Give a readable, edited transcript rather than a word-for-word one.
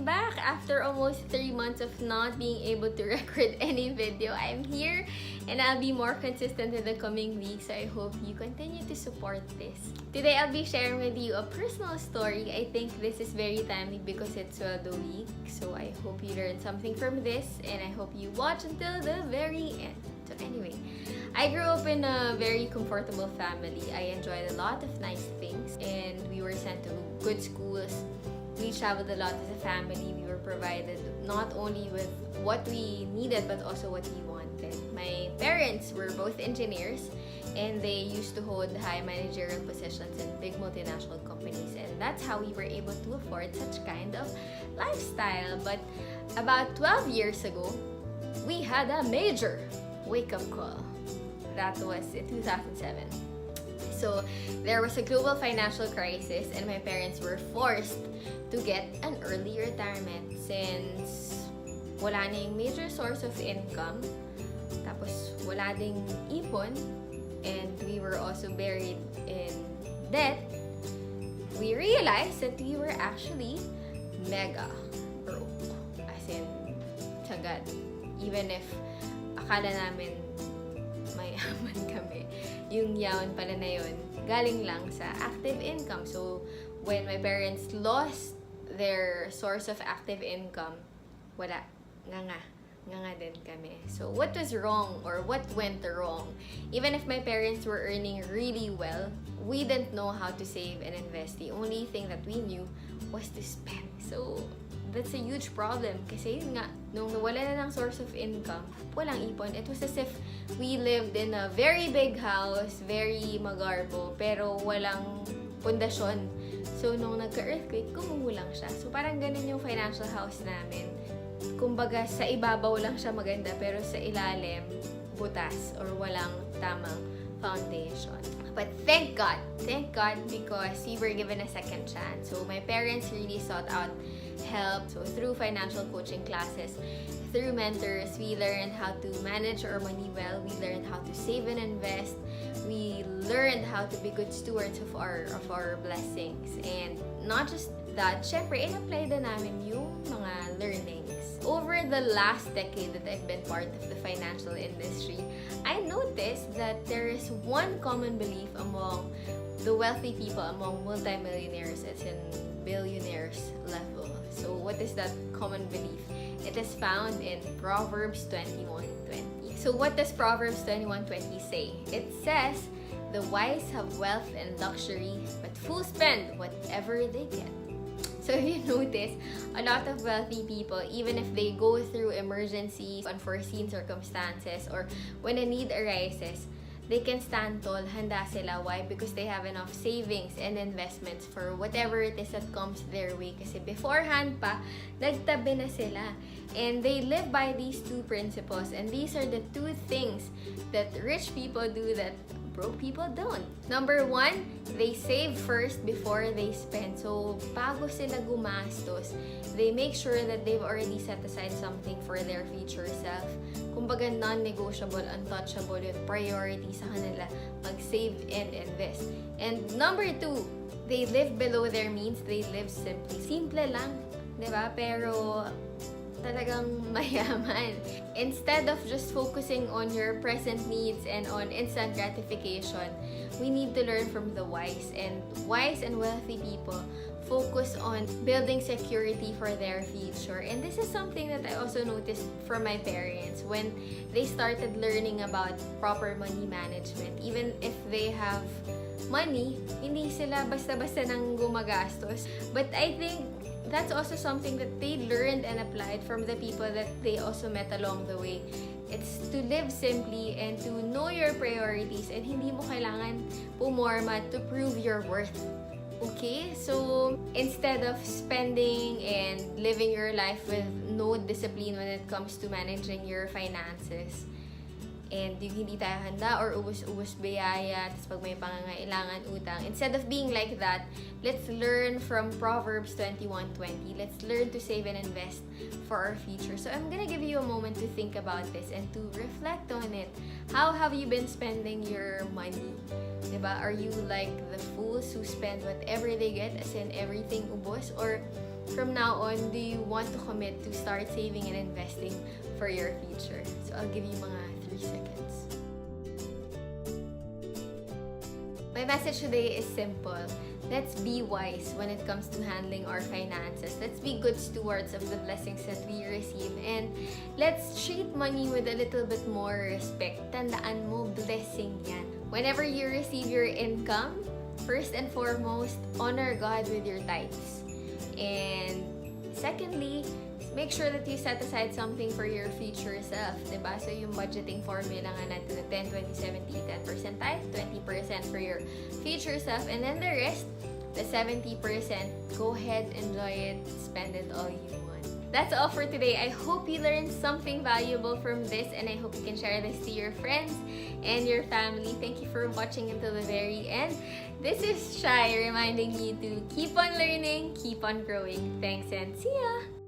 back after almost 3 months of not being able to record any video. I'm here and I'll be more consistent in the coming weeks. So I hope you continue to support this. Today I'll be sharing with you a personal story. I think this is very timely because it's the week. So I hope you learned something from this and I hope you watch until the very end. So anyway, I grew up in a very comfortable family. I enjoyed a lot of nice things and we were sent to good schools. We traveled a lot as a family. We were provided not only with what we needed but also what we wanted. My parents were both engineers and they used to hold high managerial positions in big multinational companies, and that's how we were able to afford such kind of lifestyle. But about 12 years ago, we had a major wake-up call. That was in 2007. So there was a global financial crisis and my parents were forced to get an early retirement since wala na yung major source of income, tapos wala ding ipon, and we were also buried in debt. We realized that we were actually mega broke. As in, sagad. Even if akala namin mayaman kami, yung yaman pala na yun, galing lang sa active income. So, when my parents lost their source of active income, wala. Nga din kami. So, what was wrong or what went wrong? Even if my parents were earning really well, we didn't know how to save and invest. The only thing that we knew was to spend. So, that's a huge problem kasi yun nga, nung nawala na ng source of income, walang ipon. It was as if we lived in a very big house, very magarbo, pero walang pundasyon. So, nung nagka-earthquake, gumugulang siya. So, parang ganun yung financial house namin. Kumbaga, sa ibabaw lang siya maganda, pero sa ilalim, butas or walang tamang foundation. But thank God because we were given a second chance. So, my parents really sought out help. So, through financial coaching classes, through mentors, we learned how to manage our money well. We learned how to save and invest. We learned how to be good stewards of our blessings. And not just that, syempre, in-apply din namin yung mga learnings. Over the last decade that I've been part of the financial industry, I noticed that there is one common belief among the wealthy people, among multimillionaires, as in billionaires level. So what is that common belief? It is found in Proverbs 21:20. So what does Proverbs 21:20 say? It says, "The wise have wealth and luxury, but fools spend whatever they get." So if you notice, a lot of wealthy people, even if they go through emergencies, unforeseen circumstances, or when a need arises, they can stand tall, handa sila. Why? Because they have enough savings and investments for whatever it is that comes their way. Kasi beforehand pa, nagtabi na sila. And they live by these two principles. And these are the two things that rich people do that broke people don't. Number one, they save first before they spend. So, bago sila gumastos, they make sure that they've already set aside something for their future self. Kumbaga, non-negotiable, untouchable yung priority sa kanila, mag-save and invest. And number two, they live below their means. They live simply. Simple lang, di ba? Pero talagang mayaman. Instead of just focusing on your present needs and on instant gratification, we need to learn from the wise. And wise and wealthy people focus on building security for their future. And this is something that I also noticed from my parents when they started learning about proper money management. Even if they have money, hindi sila basta-basta nang gumagastos. But I think that's also something that they learned and applied from the people that they also met along the way. It's to live simply and to know your priorities, and hindi mo kailangan pumorma to prove your worth. Okay? So, instead of spending and living your life with no discipline when it comes to managing your finances, and yung hindi tayo handa or ubus-ubus biyaya, tapos pag may pangangailangan utang. Instead of being like that, let's learn from Proverbs 21:20. Let's learn to save and invest for our future. So I'm gonna give you a moment to think about this and to reflect on it. How have you been spending your money? Diba? Are you like the fools who spend whatever they get, as in everything ubos? Or from now on do you want to commit to start saving and investing for your future? So I'll give you mga 3 seconds. My message today is simple. Let's be wise when it comes to handling our finances. Let's be good stewards of the blessings that we receive. And let's treat money with a little bit more respect. Tandaan mo, blessing yan. Whenever you receive your income, first and foremost, honor God with your tithes. And secondly, make sure that you set aside something for your future self, diba? So yung budgeting formula nga natin na 10, 20, 70, 10% tithe, 20% for your future self, and then the rest, the 70%, go ahead, enjoy it, spend it all you want. That's all for today. I hope you learned something valuable from this, and I hope you can share this to your friends and your family. Thank you for watching until the very end. This is Shai reminding you to keep on learning, keep on growing. Thanks and see ya!